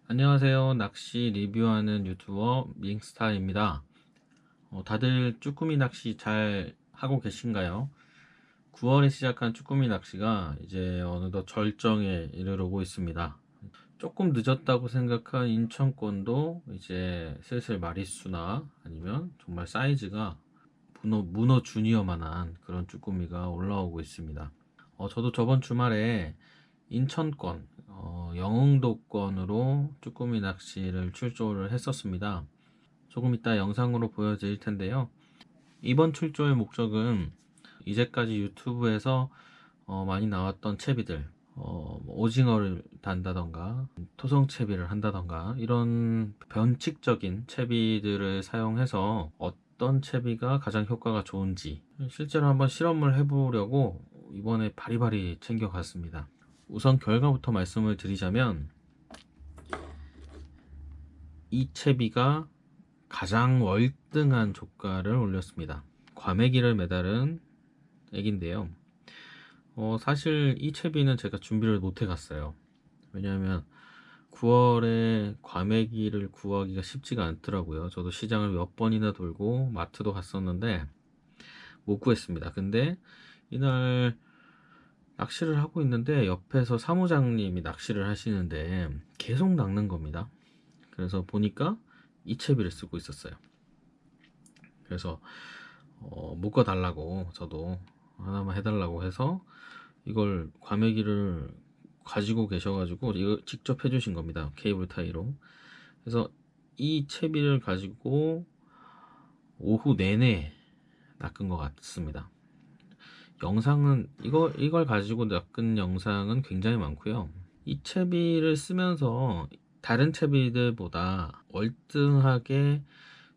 안녕하세요. 낚시 리뷰하는 유튜버 밍스타입니다. 다들 쭈꾸미 낚시 잘 하고 계신가요? 9월에 시작한 쭈꾸미 낚시가 이제 어느덧 절정에 이르르고 있습니다. 조금 늦었다고 생각한 인천권도 이제 슬슬 마리수나 아니면 정말 사이즈가 문어 주니어만한 그런 쭈꾸미가 올라오고 있습니다. 저도 저번 주말에 인천권, 영흥도권으로 쭈꾸미 낚시를 출조를 했었습니다. 조금 이따 영상으로 보여드릴 텐데요. 이번 출조의 목적은 이제까지 유튜브에서 많이 나왔던 채비들, 오징어를 단다던가 토성채비를 한다던가 이런 변칙적인 채비들을 사용해서 어떤 채비가 가장 효과가 좋은지 실제로 한번 실험을 해보려고 이번에 바리바리 챙겨갔습니다. 우선 결과부터 말씀을 드리자면 이 채비가 가장 월등한 조가를 올렸습니다. 과메기를 매달은 액인데요. 사실 이 채비는 제가 준비를 못 해갔어요. 왜냐하면 9월에 과메기를 구하기가 쉽지가 않더라고요. 저도 시장을 몇 번이나 돌고 마트도 갔었는데 못 구했습니다. 근데 이날 낚시를 하고 있는데 옆에서 사무장님이 낚시를 하시는데 계속 낚는 겁니다. 그래서 보니까 이 채비를 쓰고 있었어요. 그래서 묶어 달라고 저도 하나만 해달라고 해서 이걸 과메기를 가지고 계셔가지고 이거 직접 해주신 겁니다. 케이블 타이로. 그래서 이 채비를 가지고 오후 내내 낚은 것 같습니다. 영상은 이걸 가지고 낚은 영상은 굉장히 많고요. 이 채비를 쓰면서 다른 채비들보다 월등하게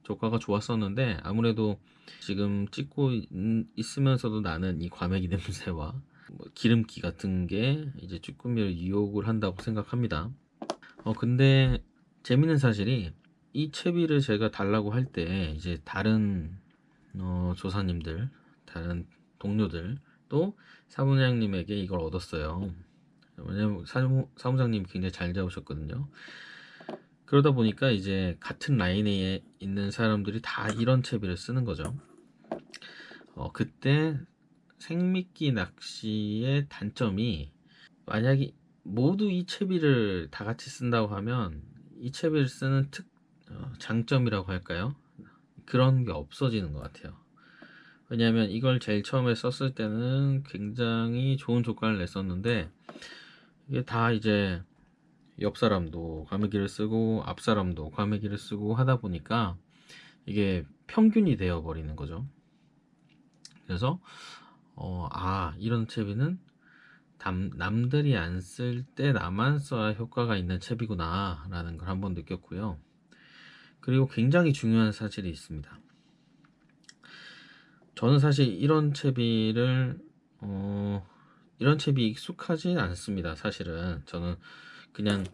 조과가 좋았었는데 아무래도 지금 찍고 있으면서도 나는 이 과메기 냄새와 기름기 같은 게 이제 쭈꾸미를 유혹을 한다고 생각합니다. 근데 재밌는 사실이 이 채비를 제가 달라고 할 때 이제 다른 조사님들, 다른 동료들 또 사무장님에게 이걸 얻었어요. 왜냐면 사무장님이 굉장히 잘 잡으셨거든요. 그러다 보니까 이제 같은 라인에 있는 사람들이 다 이런 채비를 쓰는 거죠. 그때 생미끼 낚시의 단점이 만약에 모두 이 채비를 다 같이 쓴다고 하면 이 채비를 쓰는 장점이라고 할까요? 그런 게 없어지는 것 같아요. 왜냐하면 이걸 제일 처음에 썼을 때는 굉장히 좋은 조건을 냈었는데 이게 다 이제 옆 사람도 과메기를 쓰고 앞 사람도 과메기를 쓰고 하다 보니까 이게 평균이 되어 버리는 거죠. 그래서 이런 채비는 남들이 안 쓸 때 나만 써야 효과가 있는 채비구나 라는 걸 한번 느꼈고요. 그리고 굉장히 중요한 사실이 있습니다. 저는 사실 이런 채비 익숙하진 않습니다. 사실은 저는 그냥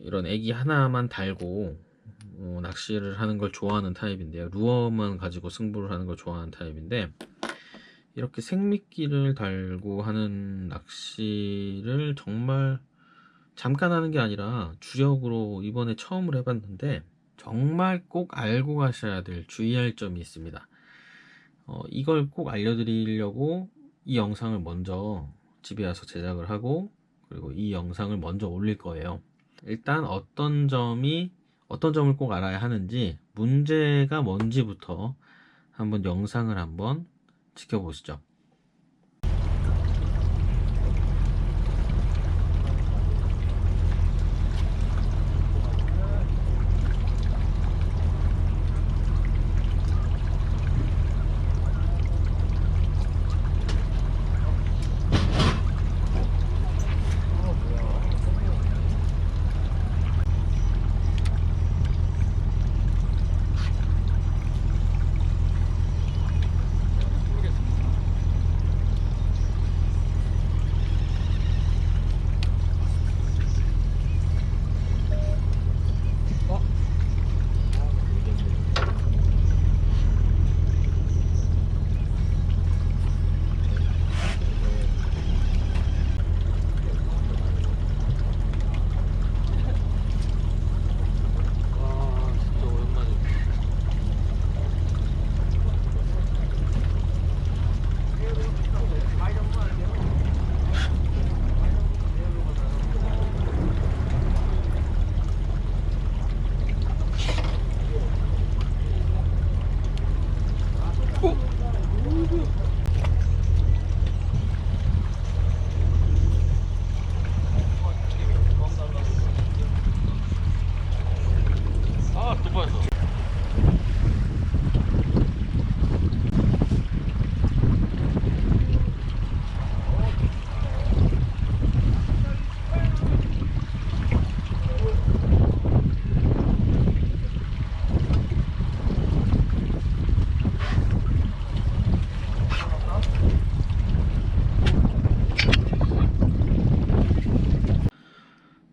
이런 애기 하나만 달고 낚시를 하는 걸 좋아하는 타입인데요. 루어만 가지고 승부를 하는 걸 좋아하는 타입인데 이렇게 생미끼를 달고 하는 낚시를 정말 잠깐 하는 게 아니라 주력으로 이번에 처음으로 해봤는데 정말 꼭 알고 가셔야 될 주의할 점이 있습니다. 이걸 꼭 알려드리려고 이 영상을 먼저 집에 와서 제작을 하고 그리고 이 영상을 먼저 올릴 거예요. 일단 어떤 점을 꼭 알아야 하는지 문제가 뭔지부터 한번 영상을 한번 지켜보시죠.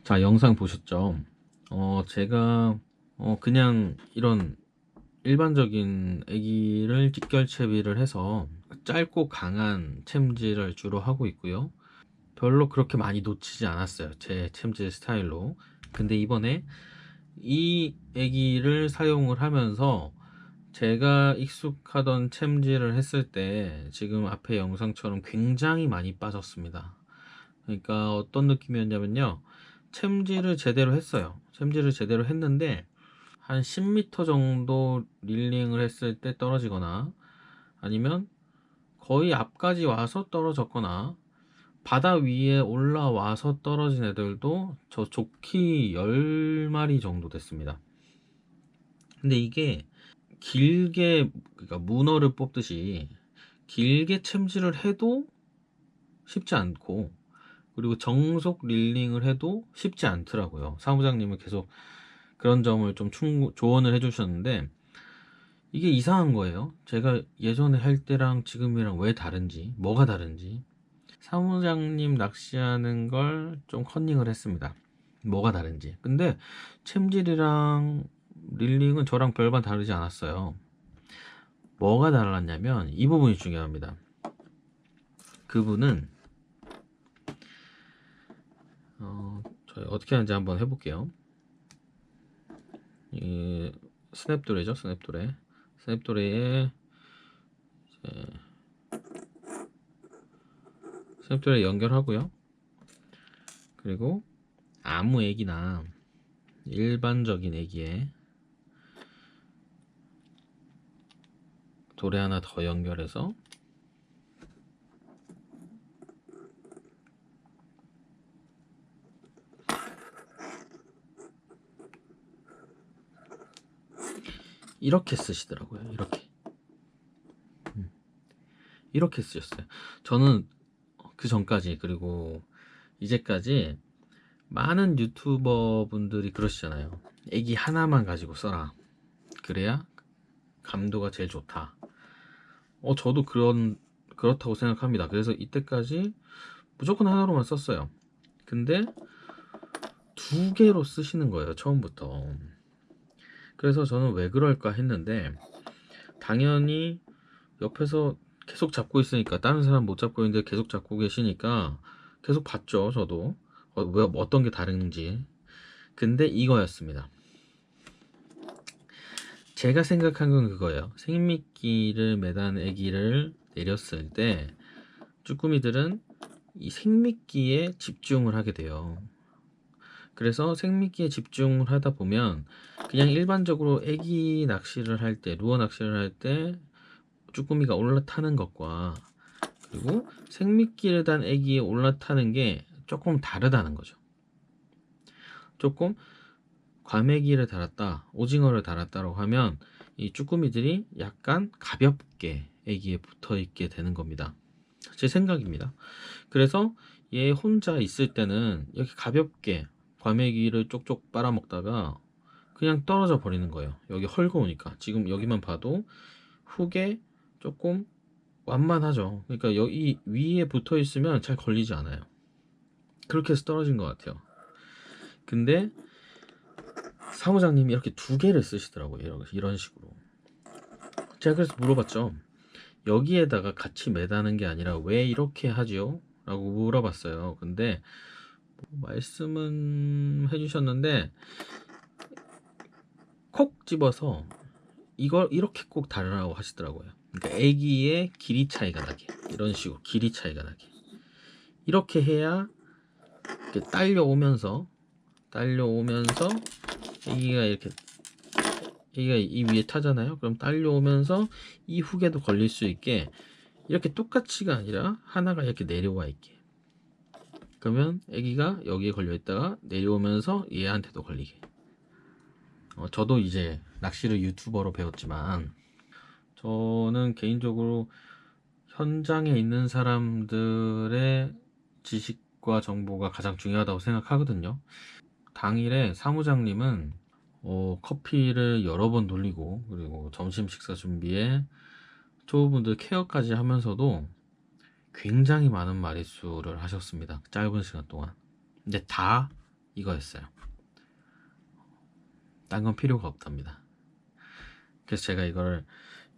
자, 영상 보셨죠? 제가 그냥 이런 일반적인 애기를 직결 채비를 해서 짧고 강한 챔질을 주로 하고 있고요. 별로 그렇게 많이 놓치지 않았어요, 제 챔질 스타일로. 근데 이번에 이 애기를 사용을 하면서 제가 익숙하던 챔질을 했을 때 지금 앞에 영상처럼 굉장히 많이 빠졌습니다. 그러니까 어떤 느낌이었냐면요, 챔질을 제대로 했어요. 챔질을 제대로 했는데 한 10m 정도 릴링을 했을 때 떨어지거나, 아니면 거의 앞까지 와서 떨어졌거나, 바다 위에 올라와서 떨어진 애들도 저 좋기 10마리 정도 됐습니다. 근데 이게 길게, 그러니까 문어를 뽑듯이 길게 챔질을 해도 쉽지 않고, 그리고 정속 릴링을 해도 쉽지 않더라고요. 사무장님은 계속 그런 점을 좀 조언을 해주셨는데, 이게 이상한 거예요. 제가 예전에 할 때랑 지금이랑 왜 다른지, 뭐가 다른지. 사무장님 낚시하는 걸 좀 컨닝을 했습니다, 뭐가 다른지. 근데 챔질이랑 릴링은 저랑 별반 다르지 않았어요. 뭐가 달랐냐면 이 부분이 중요합니다. 그분은 저희 어떻게 하는지 한번 해볼게요. 이 스냅도레죠, 스냅도레. 스냅도레에 스냅도레 연결하고요. 그리고 아무 애기나 일반적인 애기에 도레 하나 더 연결해서 이렇게 쓰시더라고요. 이렇게 쓰셨어요. 저는 그 전까지, 그리고 이제까지 많은 유튜버 분들이 그러시잖아요. 애기 하나만 가지고 써라, 그래야 감도가 제일 좋다. 저도 그렇다고 생각합니다. 그래서 이때까지 무조건 하나로만 썼어요. 근데 두 개로 쓰시는 거예요, 처음부터. 그래서 저는 왜 그럴까 했는데, 당연히 옆에서 계속 잡고 있으니까, 다른 사람 못 잡고 있는데 계속 잡고 계시니까 계속 봤죠, 저도. 왜 어떤 게 다른지. 근데 이거였습니다. 제가 생각한 건 그거예요. 생미끼를 매단 애기를 내렸을 때 쭈꾸미들은 이 생미끼에 집중을 하게 돼요. 그래서 생미끼에 집중을 하다 보면 그냥 일반적으로 애기 낚시를 할 때, 루어 낚시를 할 때 쭈꾸미가 올라타는 것과, 그리고 생미끼를 단 애기에 올라타는 게 조금 다르다는 거죠. 조금 과메기를 달았다, 오징어를 달았다라고 하면 이 쭈꾸미들이 약간 가볍게 애기에 붙어 있게 되는 겁니다. 제 생각입니다. 그래서 얘 혼자 있을 때는 이렇게 가볍게 과메기를 쪽쪽 빨아먹다가 그냥 떨어져 버리는 거예요. 여기 헐거우니까. 지금 여기만 봐도 훅에 조금 완만하죠. 그러니까 여기 위에 붙어 있으면 잘 걸리지 않아요. 그렇게 해서 떨어진 것 같아요. 근데 사무장님이 이렇게 두 개를 쓰시더라고요, 이런 식으로. 제가 그래서 물어봤죠. 여기에다가 같이 매다는 게 아니라 왜 이렇게 하지요? 라고 물어봤어요. 근데 말씀은 해주셨는데, 콕 집어서 이걸 이렇게 꼭 달으라고 하시더라고요. 그러니까 애기의 길이 차이가 나게, 이런 식으로 길이 차이가 나게 이렇게 해야 이렇게 딸려오면서 애기가 이렇게, 애기가 이 위에 타잖아요. 그럼 딸려오면서 이 훅에도 걸릴 수 있게, 이렇게 똑같이가 아니라 하나가 이렇게 내려와 있게. 그러면 애기가 여기에 걸려 있다가 내려오면서 얘한테도 걸리게. 저도 이제 낚시를 유튜버로 배웠지만, 저는 개인적으로 현장에 있는 사람들의 지식과 정보가 가장 중요하다고 생각하거든요. 당일에 사무장님은 커피를 여러 번 돌리고, 그리고 점심 식사 준비에 초보분들 케어까지 하면서도 굉장히 많은 마리수를 하셨습니다, 짧은 시간 동안. 근데 다 이거였어요. 딴 건 필요가 없답니다. 그래서 제가 이걸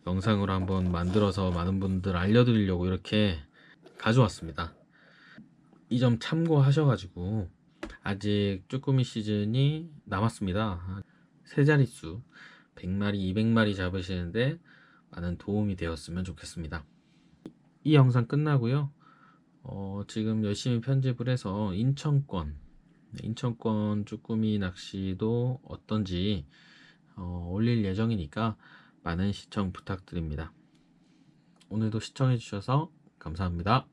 영상으로 한번 만들어서 많은 분들 알려드리려고 이렇게 가져왔습니다. 이 점 참고하셔가지고 아직 쭈꾸미 시즌이 남았습니다. 세 자릿수 100마리 200마리 잡으시는데 많은 도움이 되었으면 좋겠습니다. 이 영상 끝나고요. 지금 열심히 편집을 해서 인천권 쭈꾸미 낚시도 어떤지 올릴 예정이니까 많은 시청 부탁드립니다. 오늘도 시청해 주셔서 감사합니다.